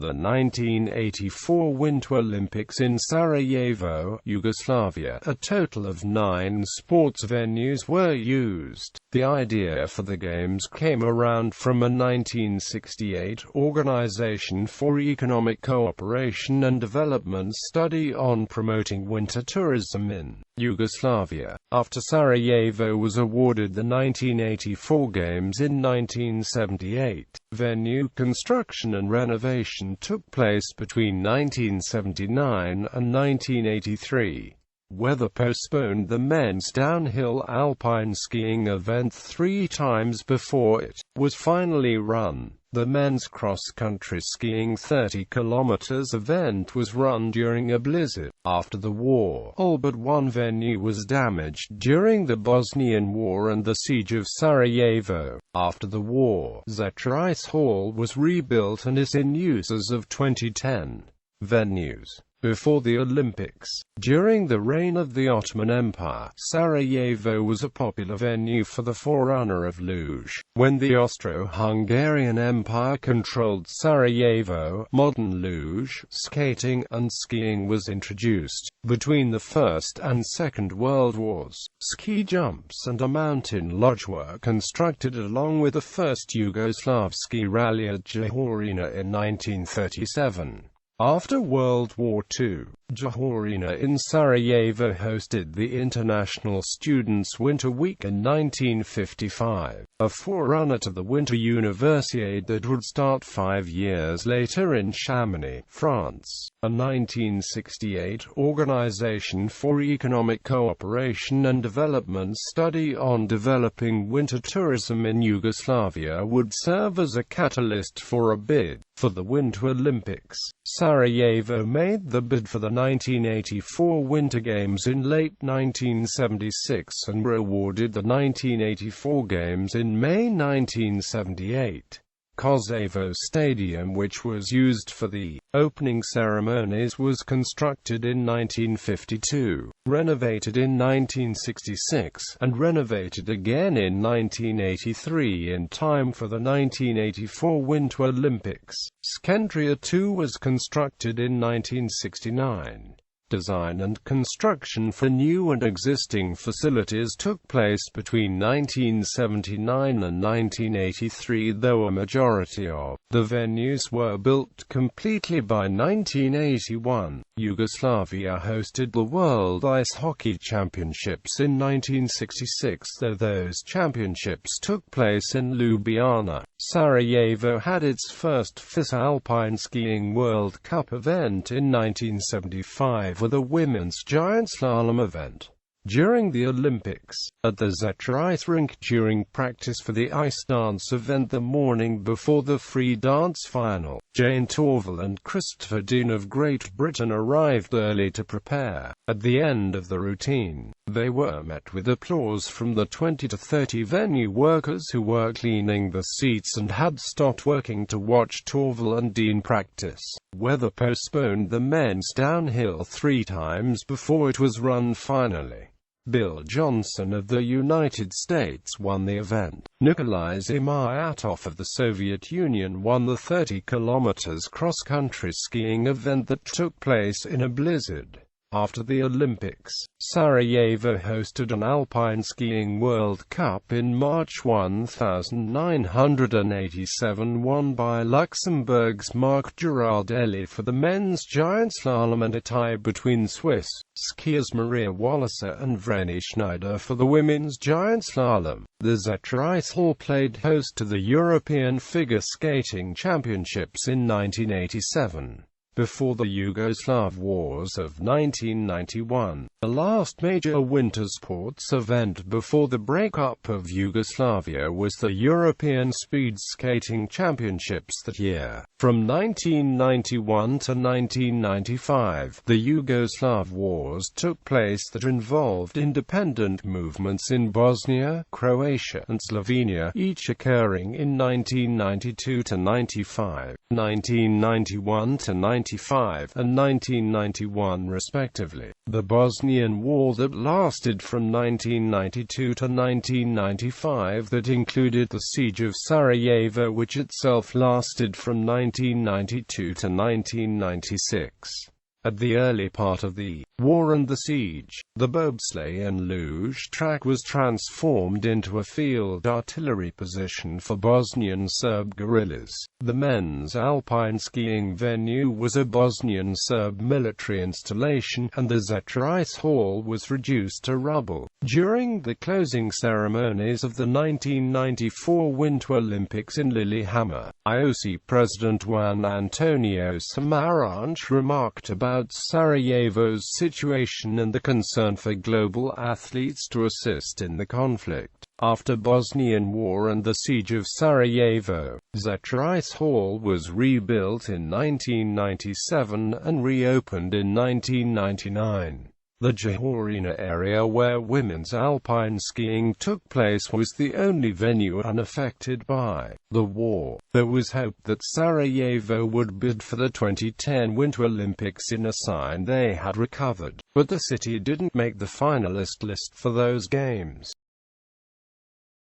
the 1984 Winter Olympics in Sarajevo, Yugoslavia. A total of 9 sports venues were used. The idea for the Games came around from a 1968 Organization for Economic Cooperation and Development study on promoting winter tourism in Yugoslavia. After Sarajevo was awarded the 1984 Games in 1978, venue construction and renovation took place between 1979 and 1983. Weather postponed the men's downhill alpine skiing event 3 times before it was finally run. The men's cross-country skiing 30 km event was run during a blizzard. After the war, all but one venue was damaged during the Bosnian War and the Siege of Sarajevo. After the war, Zetra Ice Hall was rebuilt and is in use as of 2010. Venues before the Olympics. During the reign of the Ottoman Empire, Sarajevo was a popular venue for the forerunner of luge. When the Austro-Hungarian Empire controlled Sarajevo, modern luge, skating, and skiing was introduced. Between the First and Second World Wars, ski jumps and a mountain lodge were constructed along with the first Yugoslav ski rally at Jahorina in 1937. After World War II, Jahorina in Sarajevo hosted the International Students' Winter Week in 1955, a forerunner to the Winter Universiade that would start 5 years later in Chamonix, France. A 1968 Organization for Economic Cooperation and Development study on developing winter tourism in Yugoslavia would serve as a catalyst for a bid for the Winter Olympics. Sarajevo made the bid for the 1984 Winter Games in late 1976 and were awarded the 1984 Games in May 1978. Kosovo Stadium, which was used for the opening ceremonies, was constructed in 1952, renovated in 1966, and renovated again in 1983 in time for the 1984 Winter Olympics. Skendria 2 was constructed in 1969. Design and construction for new and existing facilities took place between 1979 and 1983, though a majority of the venues were built completely by 1981. Yugoslavia hosted the World Ice Hockey Championships in 1966, though those championships took place in Ljubljana. Sarajevo had its first FIS Alpine Skiing World Cup event in 1975 with a women's giant slalom event. During the Olympics, at the Zetra Ice Rink during practice for the ice dance event the morning before the free dance final, Jane Torval and Christopher Dean of Great Britain arrived early to prepare. At the end of the routine, they were met with applause from the 20 to 30 venue workers who were cleaning the seats and had stopped working to watch Torval and Dean practice. Weather postponed the men's downhill 3 times before it was run finally. Bill Johnson of the United States won the event. Nikolai Zimyatov of the Soviet Union won the 30 km cross-country skiing event that took place in a blizzard. After the Olympics, Sarajevo hosted an Alpine Skiing World Cup in March 1987, won by Luxembourg's Marc Girardelli for the men's giant slalom and a tie between Swiss skiers Maria Walliser and Vreni Schneider for the women's giant slalom. The Zetra Ice Hall played host to the European Figure Skating Championships in 1987. Before the Yugoslav Wars of 1991, the last major winter sports event before the breakup of Yugoslavia was the European Speed Skating Championships that year. From 1991 to 1995, the Yugoslav Wars took place that involved independent movements in Bosnia, Croatia, and Slovenia, each occurring in 1992 to 95, 1991 to 1995. 1995 and 1991 respectively. The Bosnian War that lasted from 1992 to 1995, that included the Siege of Sarajevo, which itself lasted from 1992 to 1996. At the early part of the war and the siege, the bobsleigh and luge track was transformed into a field artillery position for Bosnian Serb guerrillas. The men's alpine skiing venue was a Bosnian Serb military installation, and the Zetra Ice Hall was reduced to rubble. During the closing ceremonies of the 1994 Winter Olympics in Lillehammer, IOC President Juan Antonio Samaranch remarked about Sarajevo's situation and the concern for global athletes to assist in the conflict. After Bosnian War and the Siege of Sarajevo, Zetra Ice Hall was rebuilt in 1997 and reopened in 1999. The Jahorina area where women's alpine skiing took place was the only venue unaffected by the war. There was hope that Sarajevo would bid for the 2010 Winter Olympics in a sign they had recovered, but the city didn't make the finalist list for those games.